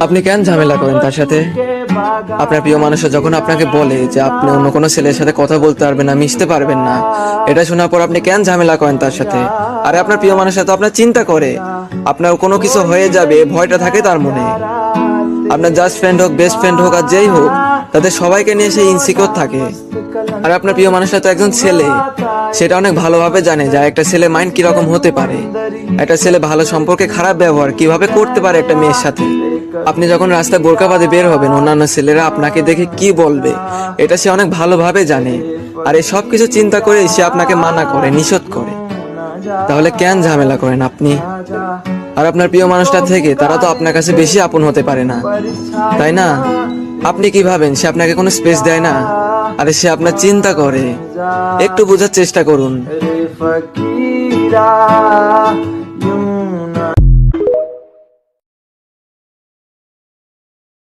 আপনি কেন ঝামেলা করেন তার সাথে? আপনার প্রিয় মানুষটা যখন আপনাকে বলে যে আপনি অন্য কোনো ছেলের সাথে কথা বলতে পারবেন না, মিশতে পারবেন না, এটা শোনার পর আপনি কেন ঝামেলা করেন তার সাথে? আরে আপনার প্রিয় মানুষটা তো আপনার চিন্তা করে, আপনার কোনো কিছু হয়ে যাবে ভয়টা থাকে তার মনে। আপনার জাস্ট ফ্রেন্ড হোক, বেস্ট ফ্রেন্ড হোক আর যেই হোক, তাদের সবাইকে নিয়ে সে ইনসিকিউর থাকে। আর আপনার প্রিয় মানুষটা তো একজন ছেলে, সেটা অনেক ভালোভাবে জানে যে একটা ছেলে মাইন্ড কিরকম হতে পারে, একটা ছেলে ভালো সম্পর্কে খারাপ ব্যবহার কিভাবে করতে পারে একটা মেয়ের সাথে। আপনি যখন রাস্তায় বোরকা বাঁধে বের হবেন, অন্যান্য ছেলেরা আপনাকে দেখে কি বলবে, এটা সে অনেক ভালোভাবে জানে। আর এই সব কিছু চিন্তা করে সে আপনাকে মানা করে, নিষেধ করে। তাহলে কেন ঝামেলা করেন আপনি? আর আপনার প্রিয় মানুষটা থেকে তারা তো আপনার কাছে বেশি আপন হতে পারে না, তাই না? আপনি কি ভাবেন সে আপনাকে কোনো স্পেস দেয় না? আরে সে আপনার চিন্তা করে, একটু বোঝার চেষ্টা করুন। রে ফকিরা